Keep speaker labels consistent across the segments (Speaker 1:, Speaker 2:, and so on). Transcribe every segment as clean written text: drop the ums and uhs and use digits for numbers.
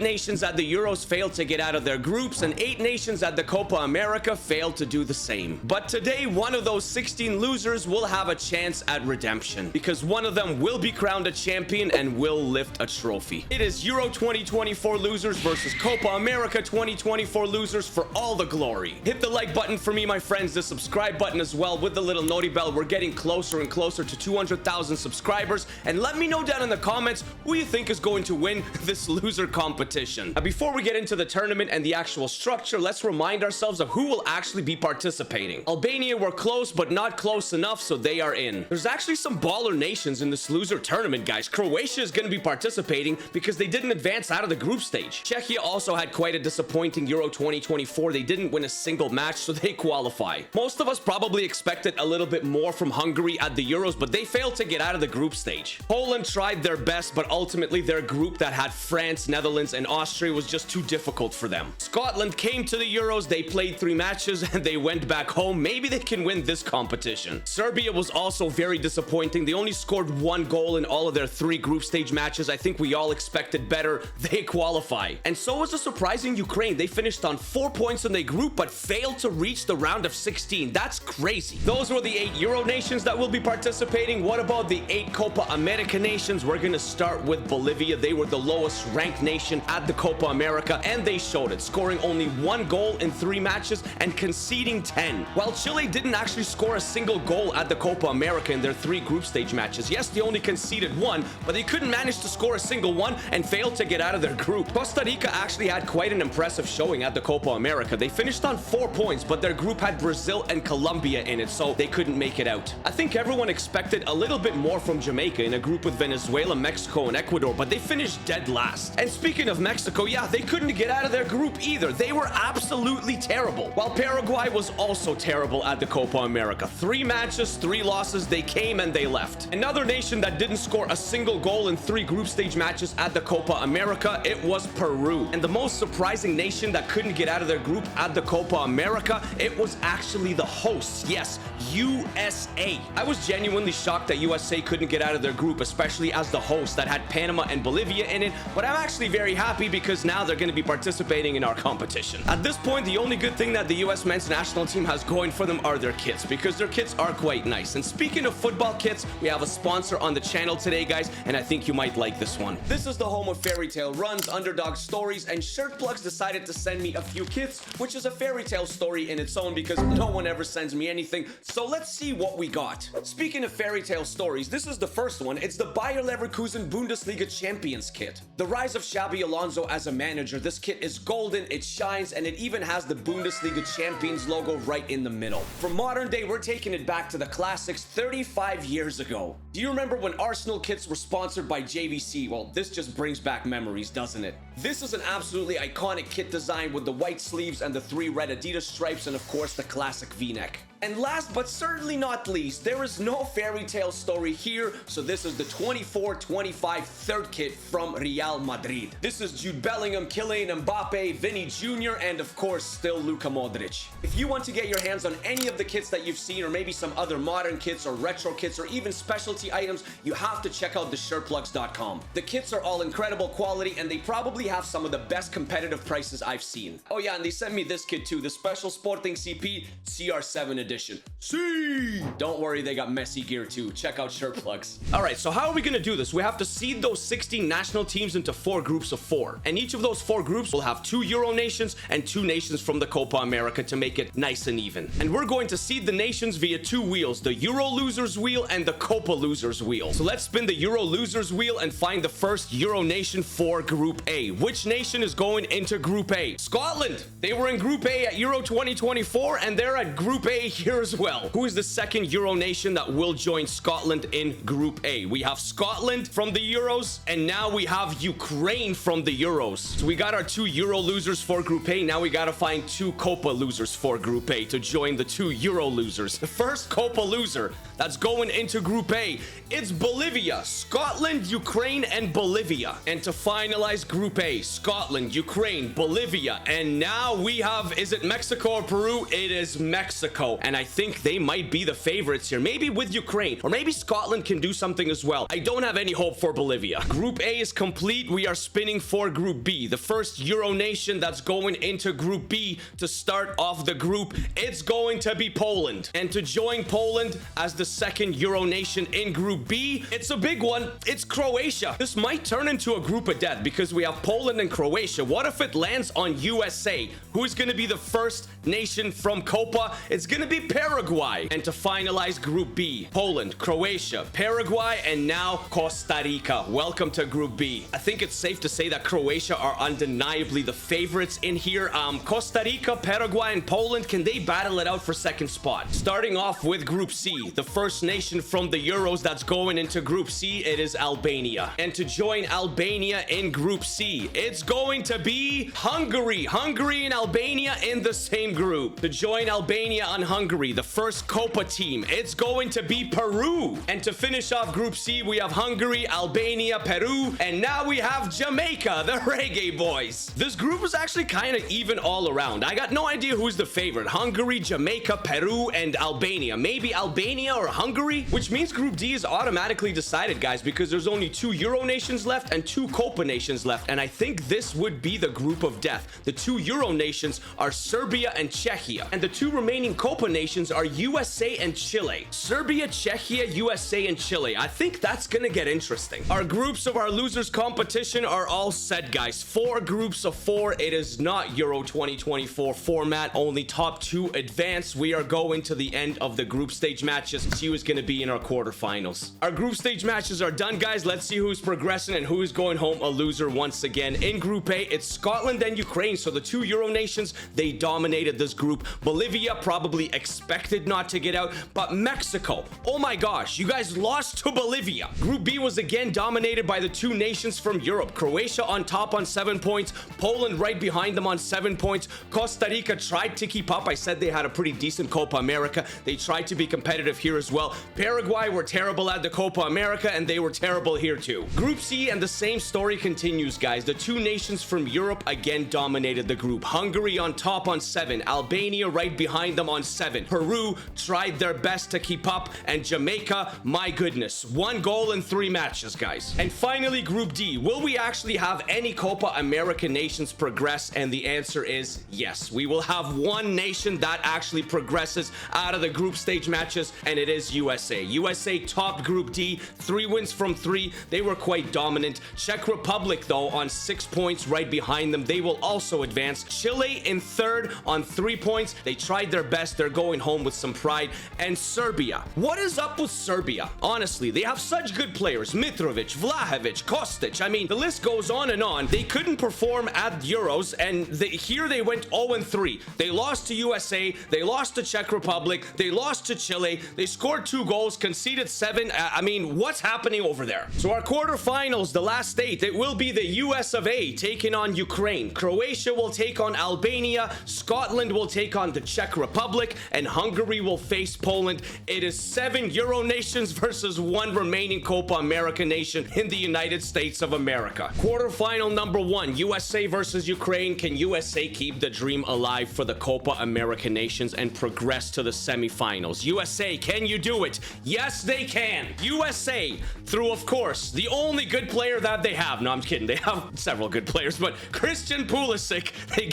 Speaker 1: nations at the Euros failed to get out of their groups, and 8 nations at the Copa America failed to do the same. But today, one of those 16 losers will have a chance at redemption, because one of them will be crowned a champion and will lift a trophy. It is Euro 2024 losers versus Copa America 2024 losers for all the glory. Hit the like button for me, my friends, the subscribe button as well with the little noti bell. We're getting closer and closer to 200,000 subscribers, and let me know down in the comments who you think is going to win this loser competition. Before we get into the tournament and the actual structure, let's remind ourselves of who will actually be participating. Albania were close, but not close enough, so they are in. There's actually some baller nations in this loser tournament, guys. Croatia is going to be participating because they didn't advance out of the group stage. Czechia also had quite a disappointing Euro 2024. They didn't win a single match, so they qualify. Most of us probably expected a little bit more from Hungary at the Euros, but they failed to get out of the group stage. Poland tried their best, but ultimately their group that had France, Netherlands, and Austria was just too difficult for them. Scotland came to the Euros, they played 3 matches, and they went back home. Maybe they can win this competition. Serbia was also very disappointing. They only scored 1 goal in all of their 3 group stage matches. I think we all expected better. They qualify. And so was the surprising Ukraine. They finished on 4 points in their group, but failed to reach the round of 16. That's crazy. Those were the 8 Euro nations that will be participating. What about the 8 Copa America nations? We're gonna start with Bolivia. They were the lowest ranked nation at the Copa America, and they showed it, scoring only 1 goal in 3 matches and conceding 10. While Chile didn't actually score a single goal at the Copa America in their 3 group stage matches. Yes, they only conceded 1, but they couldn't manage to score a single one and failed to get out of their group. Costa Rica actually had quite an impressive showing at the Copa America. They finished on 4 points, but their group had Brazil and Colombia in it, so they couldn't make it out. I think everyone expected a little bit more from Jamaica in a group with Venezuela, Mexico, and Ecuador, but they finished dead last. And speaking of Mexico, yeah, they couldn't get out of their group either. They were absolutely terrible. While Paraguay was also terrible at the Copa America. 3 matches, 3 losses, they came and they left. Another nation that didn't score a single goal in 3 group stage matches at the Copa America, it was Peru. And the most surprising nation that couldn't get out of their group at the Copa America, it was actually the hosts. Yes, USA. I was genuinely shocked that USA couldn't get out of their group, especially as the host that had Panama and Bolivia in it, but I'm actually very happy because now they're going to be participating in our competition. At this point, the only good thing that the US men's national team has going for them are their kits, because their kits are quite nice. And speaking of football kits, we have a sponsor on the channel today, guys, and I think you might like this one. This is the home of fairy tale runs, underdog stories, and Shirt Plugs decided to send me a few kits, which is a fairy tale story in its own because no one ever sends me anything. So let's see what we got. Speaking of fairy tale stories, this is the first one. It's the Bayer Leverkusen Bundesliga Champions kit. The rise of Xabi Alonso as a manager. This kit is golden, it shines, and it even has the Bundesliga Champions logo right in the middle. From modern day, we're taking it back to the classics 35 years ago. Do you remember when Arsenal kits were sponsored by JVC? Well, this just brings back memories, doesn't it? This is an absolutely iconic kit design with the white sleeves and the 3 red Adidas stripes, and of course the classic V-neck. And last but certainly not least, there is no fairy tale story here, so this is the 24-25 third kit from Real Madrid. This is Jude Bellingham, Kylian Mbappe, Vinny Jr., and of course still Luka Modric. If you want to get your hands on any of the kits that you've seen, or maybe some other modern kits or retro kits or even specialty items, you have to check out theshirtplugs.com. The kits are all incredible quality, and they probably have some of the best competitive prices I've seen. Oh yeah, and they sent me this kit too, the Special Sporting CP CR7 edition. See, don't worry, they got messy gear too. Check out Shirt Plugs. All right, so how are we gonna do this? We have to seed those 16 national teams into 4 groups of 4, and each of those 4 groups will have 2 Euro nations and 2 nations from the Copa America to make it nice and even. And we're going to seed the nations via 2 wheels, the Euro losers wheel and the Copa losers wheel. So let's spin the Euro losers wheel and find the first Euro nation for Group A. Which nation is going into Group A? Scotland. They were in Group A at Euro 2024, and they're at Group A here as well. Who is the second Euro nation that will join Scotland in Group A? We have Scotland from the Euros, and now we have Ukraine from the Euros. So we got our 2 Euro losers for Group A. Now we gotta find 2 Copa losers for Group A to join the 2 Euro losers. The first Copa loser that's going into Group A, it's Bolivia, Scotland, Ukraine, and Bolivia. And to finalize Group A, Scotland, Ukraine, Bolivia, and now we have, is it Mexico or Peru? It is Mexico. And and I think they might be the favorites here. Maybe with Ukraine, or maybe Scotland can do something as well. I don't have any hope for Bolivia. Group A is complete. We are spinning for Group B, the first Euro nation that's going into Group B to start off the group. It's going to be Poland. And to join Poland as the second Euro nation in Group B, it's a big one. It's Croatia. This might turn into a group of death because we have Poland and Croatia. What if it lands on USA? Who is going to be the first nation from Copa? It's going to be Paraguay. And to finalize Group B, Poland, Croatia, Paraguay, and now Costa Rica. Welcome to Group B. I think it's safe to say that Croatia are undeniably the favorites in here. Costa Rica, Paraguay, and Poland, can they battle it out for second spot? Starting off with Group C, the first nation from the Euros that's going into Group C, it is Albania. And to join Albania in Group C, it's going to be Hungary. Hungary and Albania in the same group. To join Albania and Hungary, the first Copa team, it's going to be Peru. And to finish off Group C, we have Hungary, Albania, Peru, and now we have Jamaica, the Reggae Boys. This group is actually kind of even all around. I got no idea who's the favorite. Hungary, Jamaica, Peru, and Albania. Maybe Albania or Hungary, which means Group D is automatically decided, guys, because there's only 2 Euro nations left and 2 Copa nations left. And I think this would be the group of death. The 2 Euro nations are Serbia and Czechia, and the 2 remaining Copa nations are USA and Chile. Serbia, Czechia, USA, and Chile. I think that's gonna get interesting. Our groups of our losers competition are all set, guys. 4 groups of 4. It is not Euro 2024 format. Only top 2 advance. We are going to the end of the group stage matches. See who's gonna be in our quarterfinals. Our group stage matches are done, guys. Let's see who's progressing and who's going home a loser once again. In Group A, it's Scotland and Ukraine. So the 2 Euro nations, they dominated this group. Bolivia probably expected not to get out, but Mexico, oh my gosh, you guys lost to Bolivia. Group B was again dominated by the 2 nations from Europe. Croatia on top on 7 points, Poland right behind them on 7 points. Costa Rica tried to keep up. I said they had a pretty decent Copa America. They tried to be competitive here as well. Paraguay were terrible at the Copa America, and they were terrible here too. Group C, and the same story continues, guys. The 2 nations from Europe again dominated the group. Hungary on top on 7, Albania right behind them on 7. Peru tried their best to keep up, and Jamaica, my goodness, 1 goal in 3 matches, guys. And finally, Group D. Will we actually have any Copa America nations progress? And the answer is yes. We will have 1 nation that actually progresses out of the group stage matches, and it is USA. USA topped Group D, 3 wins from 3. They were quite dominant. Czech Republic, though, on 6 points right behind them. They will also advance. Chile in 3rd on 3 points. They tried their best. They're going home with some pride. And Serbia. What is up with Serbia? Honestly, they have such good players. Mitrovic, Vlahovic, Kostic. I mean, the list goes on and on. They couldn't perform at Euros, and here they went 0-3. They lost to USA. They lost to Czech Republic. They lost to Chile. They scored 2 goals, conceded 7. I mean, what's happening over there? So our quarterfinals, the last 8, it will be the US of A taking on Ukraine. Croatia will take on Albania. Scotland will take on the Czech Republic, and Hungary will face Poland. It is 7 Euro nations versus 1 remaining Copa America nation in the United States of America. Quarterfinal number 1, USA versus Ukraine. Can USA keep the dream alive for the Copa America nations and progress to the semifinals? USA, can you do it? Yes, they can. USA, through, of course, the only good player that they have. No, I'm kidding. They have several good players, but Christian Pulisic, they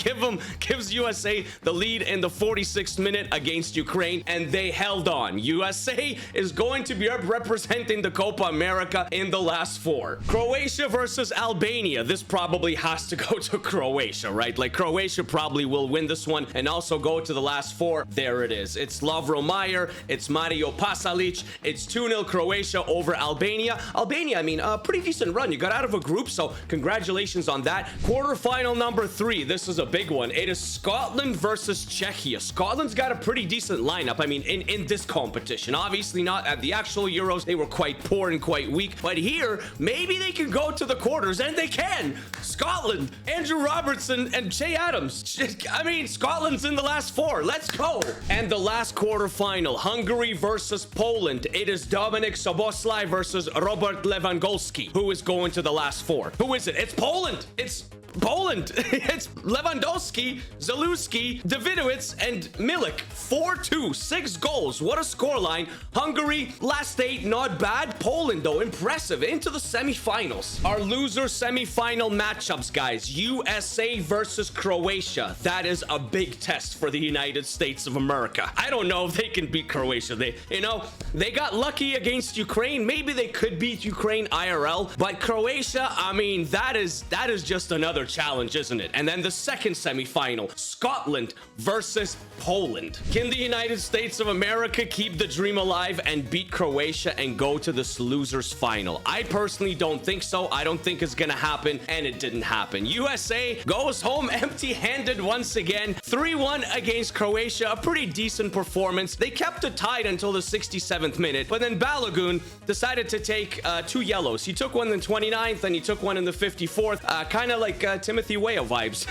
Speaker 1: gives USA the lead in the 46th minute against Ukraine, and they held on. USA is going to be representing the Copa America in the last 4. Croatia versus Albania. This probably has to go to Croatia, right? Like, Croatia probably will win this one and also go to the last 4. There it is. It's Lovro Majer. It's Mario Pasalic. It's 2-0 Croatia over Albania. Albania, I mean, a pretty decent run. You got out of a group, so congratulations on that. Quarterfinal number 3. This is a big one. It is Scotland versus Czechia. Scotland's got a pretty decent lineup. I mean, in this competition. Obviously not at the actual Euros. They were quite poor and quite weak. But here, maybe they can go to the quarters, and they can. Scotland, Andrew Robertson, and Che Adams. I mean, Scotland's in the last 4. Let's go. And the last quarterfinal, Hungary versus Poland. It is Dominik Szoboszlai versus Robert Lewandowski. Who is going to the last 4? Who is it? It's Poland. It's Poland. It's Lewandowski, Zalewski, Davidowicz, and Milik. 4-2, 6 goals. What a scoreline. Hungary, last 8, not bad. Poland, though, impressive. Into the semifinals. Our loser semifinal matchups, guys. USA versus Croatia. That is a big test for the United States of America. I don't know if they can beat Croatia. They got lucky against Ukraine. Maybe they could beat Ukraine IRL, but Croatia, I mean, that is just another challenge, isn't it? And then the second semifinal, Scotland versus Poland. Can the United States of America keep the dream alive and beat Croatia and go to this losers final? I personally don't think so. I don't think it's gonna happen, and it didn't happen. USA goes home empty-handed once again. 3-1 against Croatia, a pretty decent performance. They kept it tied until the 67th minute, but then Balogun decided to take 2 yellows. He took one in the 29th and he took one in the 54th. Kind of like Timothy Weah vibes,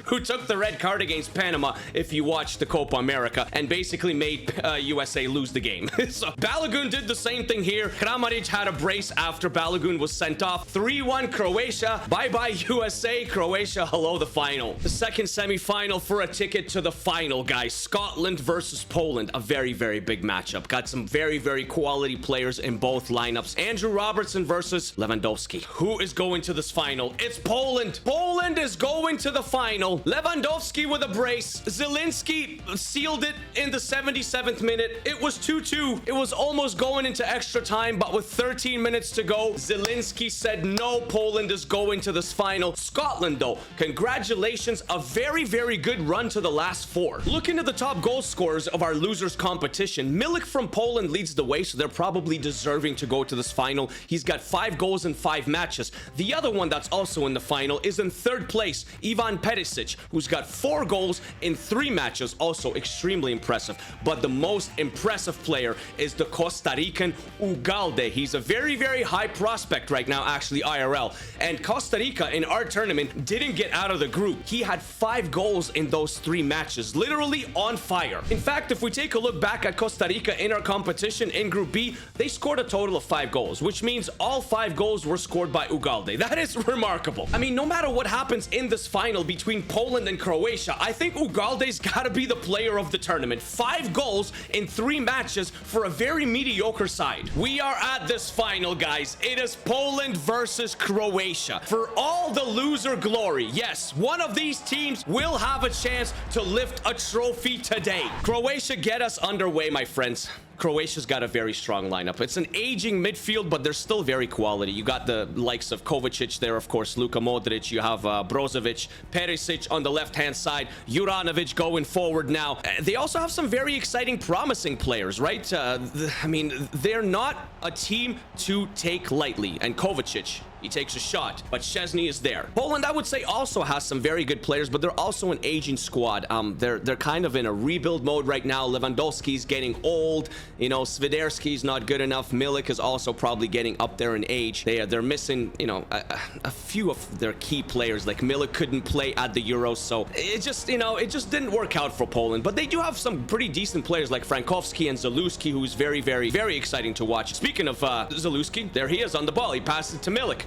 Speaker 1: who took the red card against Panama, if you watched the Copa America, and basically made USA lose the game. So Balogun did the same thing here. Kramaric had a brace after Balogun was sent off. 3-1 Croatia. Bye-bye USA. Croatia, hello the final. The second semi-final for a ticket to the final, guys. Scotland versus Poland. A very, very big matchup. Got some very, very quality players in both lineups. Andrew Robertson versus Lewandowski. Who is going to this final? It's Poland. Poland is going to the final. Lewandowski with a brace. Zielinski sealed it in the 77th minute. It was 2-2. It was almost going into extra time, but with 13 minutes to go, Zielinski said no, Poland is going to this final. Scotland, though, congratulations. A very, very good run to the last 4. Looking at the top goal scorers of our losers competition, Milik from Poland leads the way, so they're probably deserving to go to this final. He's got 5 goals in 5 matches. The other one that's also in the final is in 3rd place, Ivan Perisic, who's got 4 goals in 3 matches, also extremely impressive. But the most impressive player is the Costa Rican Ugalde. He's a very, very high prospect right now, actually, IRL. And Costa Rica in our tournament didn't get out of the group. He had 5 goals in those 3 matches, literally on fire. In fact, if we take a look back at Costa Rica in our competition in Group B, they scored a total of 5 goals, which means all 5 goals were scored by Ugalde. That is remarkable. I mean, no matter what happens in this final between Poland and Croatia, I think Ugalde's got to be the player of the tournament. 5 goals in 3 matches for a very mediocre side. We are at this final, guys. It is Poland versus Croatia. For all the loser glory, yes, one of these teams will have a chance to lift a trophy today. Croatia, get us underway, my friends. Croatia's got a very strong lineup. It's an aging midfield, but they're still very quality. You got the likes of Kovacic there, of course, Luka Modric. You have Brozovic, Perisic on the left-hand side, Juranovic going forward now. They also have some very exciting, promising players, right? I mean, they're not a team to take lightly. And Kovacic, he takes a shot, but Szczesny is there. Poland, I would say, also has some very good players, but they're also an aging squad. They're kind of in a rebuild mode right now. Lewandowski's getting old. You know, Swiderski's not good enough. Milik is also probably getting up there in age. They're missing, you know, a few of their key players. Like Milik couldn't play at the Euros, so it just, you know, it just didn't work out for Poland. But they do have some pretty decent players like Frankowski and Zalewski, who's very, very, very exciting to watch. Speaking of Zalewski, there he is on the ball. He passes it to Milik.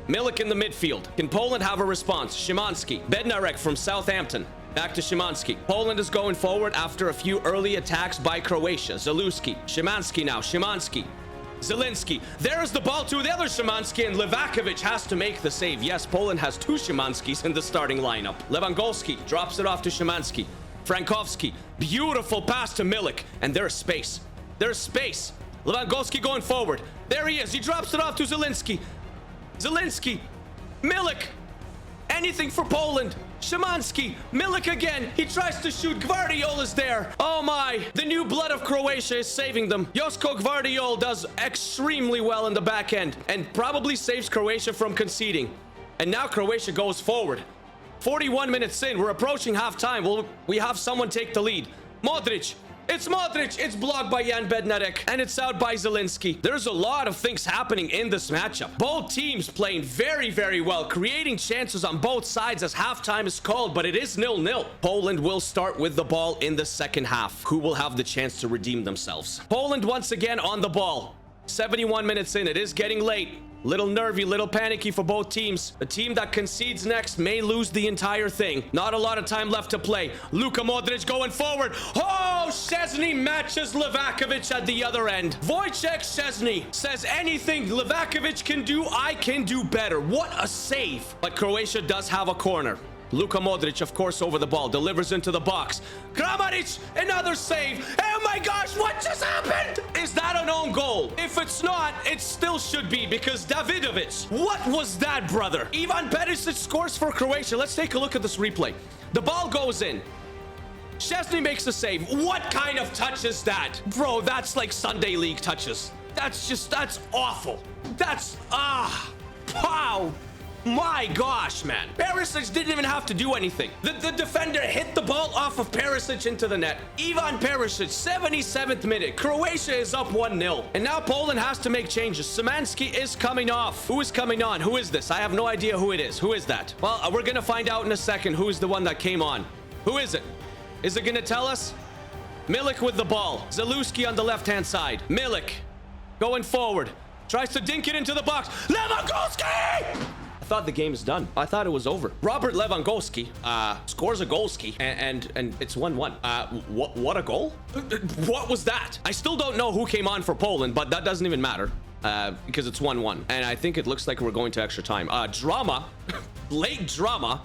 Speaker 1: Milik in the midfield. Can Poland have a response? Szymanski. Bednarek from Southampton. Back to Szymanski. Poland is going forward after a few early attacks by Croatia. Zalewski. Szymanski now. Szymanski. Zielinski. There's the ball to the other Szymanski, and Livakovic has to make the save. Yes, Poland has 2 Szymanskis in the starting lineup. Lewandowski drops it off to Szymanski. Frankowski. Beautiful pass to Milik. And there's space. There's space. Lewandowski going forward. There he is. He drops it off to Zielinski. Zielinski. Milik. Anything for Poland. Szymanski. Milik again. He tries to shoot. Gvardiol is there. Oh my. The new blood of Croatia is saving them. Josko Gvardiol does extremely well in the back end and probably saves Croatia from conceding. And now Croatia goes forward. 41 minutes in. We're approaching halftime. Will we have someone take the lead? Modric. It's Modric. It's blocked by Jan Bednarek. And it's out by Zielinski. There's a lot of things happening in this matchup. Both teams playing very, very well, creating chances on both sides as halftime is called, but it is 0-0. Poland will start with the ball in the second half. Who will have the chance to redeem themselves? Poland once again on the ball. 71 minutes in. It is getting late. Little nervy, little panicky for both teams. The team that concedes next may lose the entire thing. Not a lot of time left to play. Luka Modric going forward. Oh, Szczesny matches Livakovic at the other end. Wojciech Szczesny says anything Livakovic can do, I can do better. What a save. But Croatia does have a corner. Luka Modric, of course, over the ball, delivers into the box. Kramaric, another save. Oh my gosh, what just happened? Is that an own goal? If it's not, it still should be, because Davidovic. What was that, brother? Ivan Perisic scores for Croatia. Let's take a look at this replay. The ball goes in. Szczesny makes a save. What kind of touch is that? Bro, that's like Sunday League touches. That's awful. Wow. My gosh, man. Perisic didn't even have to do anything. The defender hit the ball off of Perisic into the net. Ivan Perisic, 77th minute. Croatia is up 1-0. And now Poland has to make changes. Szymanski is coming off. Who is coming on? Who is this? I have no idea who it is. Who is that? Well, we're going to find out in a second who is the one that came on. Who is it? Is it going to tell us? Milik with the ball. Zalewski on the left-hand side. Milik going forward. Tries to dink it into the box. Lewandowski! I thought the game is done. I thought it was over. Robert Lewandowski scores a goalski, and it's 1-1. What a goal? What was that? I still don't know who came on for Poland, but that doesn't even matter because it's 1-1. And I think it looks like we're going to extra time. Drama. Late drama.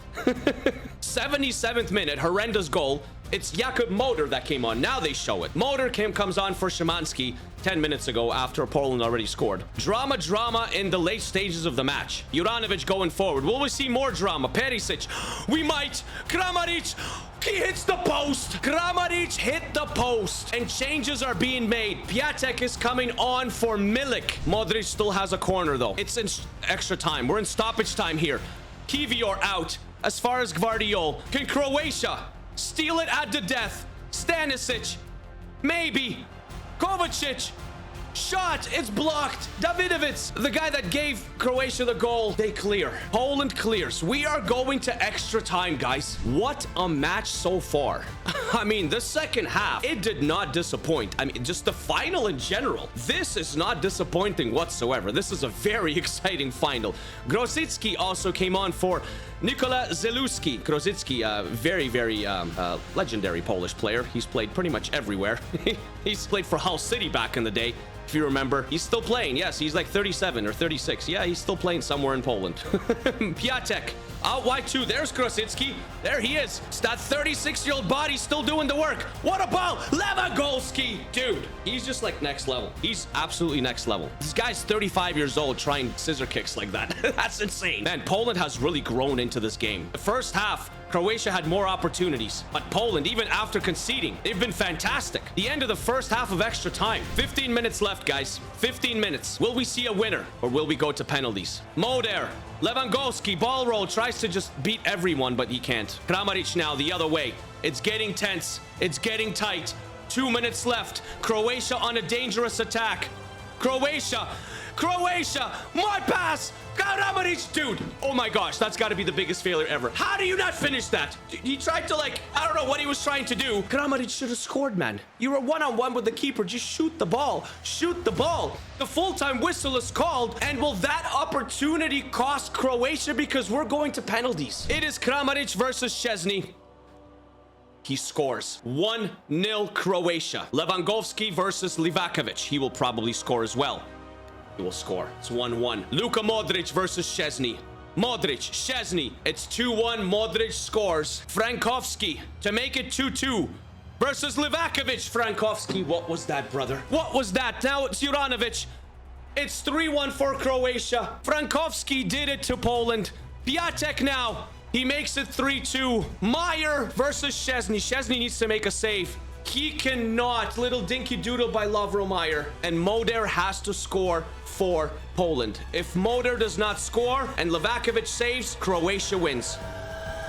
Speaker 1: 77th minute. Horrendous goal. It's Jakub Moder that came on. Now they show it. Moder comes on for Szymanski 10 minutes ago after Poland already scored. Drama in the late stages of the match. Juranovic going forward. Will we see more drama? Perisic. We might. Kramaric. He hits the post. Kramaric hit the post. And changes are being made. Piatek is coming on for Milik. Modric still has a corner, though. It's in extra time. We're in stoppage time here. Kivior out. As far as Gvardiol. Can Croatia steal it at the death? Stanisic. Maybe. Kovacic. Shot. It's blocked. Davidovic, the guy that gave Croatia the goal. They clear. Poland clears. We are going to extra time, guys. What a match so far. I mean, the second half, it did not disappoint. I mean, just the final in general. This is not disappointing whatsoever. This is a very exciting final. Grosicki also came on for Nikola Zalewski. Grosicki, very legendary Polish player. He's played pretty much everywhere. He's played for Hull City back in the day. If you remember, he's still playing. Yes, he's like 37 or 36. Yeah, he's still playing somewhere in Poland. Piatek out wide too. There's Grosicki. There he is. It's that 36-year-old body still doing the work. What a ball. Lewandowski. Dude, he's just like next level. He's absolutely next level. This guy's 35 years old trying scissor kicks like that. That's insane. Man, Poland has really grown into this game. The first half, Croatia had more opportunities, but Poland, even after conceding, they've been fantastic. The end of the first half of extra time. 15 minutes left, guys. 15 minutes. Will we see a winner, or will we go to penalties? Moder, Lewandowski, ball roll, tries to just beat everyone, but he can't. Kramaric now the other way. It's getting tense. It's getting tight. 2 minutes left. Croatia on a dangerous attack. Croatia, my pass. Kramaric, dude. Oh my gosh, that's got to be the biggest failure ever. How do you not finish that? He tried to I don't know what he was trying to do. Kramaric should have scored, man. You were one-on-one with the keeper. Just shoot the ball. Shoot the ball. The full-time whistle is called. And will that opportunity cost Croatia? Because we're going to penalties. It is Kramaric versus Szczesny. He scores. 1-0 Croatia. Lewandowski versus Livakovic. He will probably score as well. He will score. It's 1-1. Luka Modric versus Szczesny. Modric, Szczesny. It's 2-1. Modric scores. Frankowski to make it 2-2 versus Livakovic. Frankowski, what was that, brother? What was that? Now it's Juranovic. It's 3-1 for Croatia. Frankowski did it to Poland. Piatek now. He makes it 3-2. Meyer versus Szczesny. Szczesny needs to make a save. He cannot. Little dinky doodle by Lovro Meyer. And Moder has to score for Poland. If Moder does not score and Livakovic saves, Croatia wins.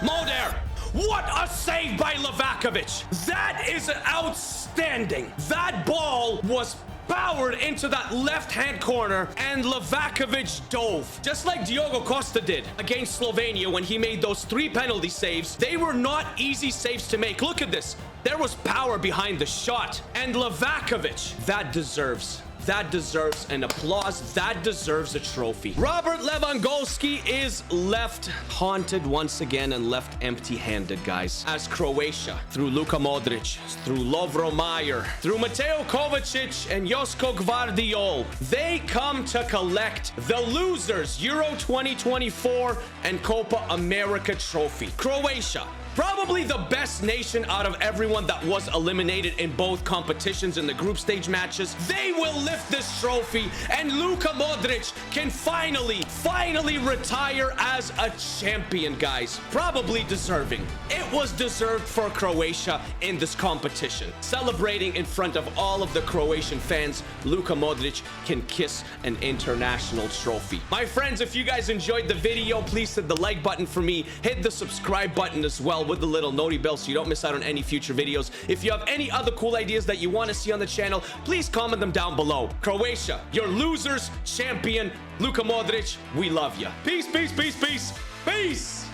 Speaker 1: Moder! What a save by Livakovic! That is outstanding. That ball was powered into that left-hand corner, and Livakovic dove. Just like Diogo Costa did against Slovenia when he made those 3 penalty saves. They were not easy saves to make. Look at this. There was power behind the shot. And Livakovic, that deserves that deserves an applause. That deserves a trophy. Robert Lewandowski is left haunted once again and left empty-handed, guys. As Croatia, through Luka Modric, through Lovro Majer, through Mateo Kovacic and Josko Gvardiol, they come to collect the losers Euro 2024 and Copa America trophy. Croatia, probably the best nation out of everyone that was eliminated in both competitions in the group stage matches. They will lift this trophy, and Luka Modric can finally retire as a champion, guys. Probably deserving. It was deserved for Croatia in this competition. Celebrating in front of all of the Croatian fans, Luka Modric can kiss an international trophy. My friends, if you guys enjoyed the video, please hit the like button for me. Hit the subscribe button as well with the little noti bell so you don't miss out on any future videos. If you have any other cool ideas that you want to see on the channel, please comment them down below. Croatia, your losers, champion, Luka Modric, we love you. Peace, peace, peace, peace, peace.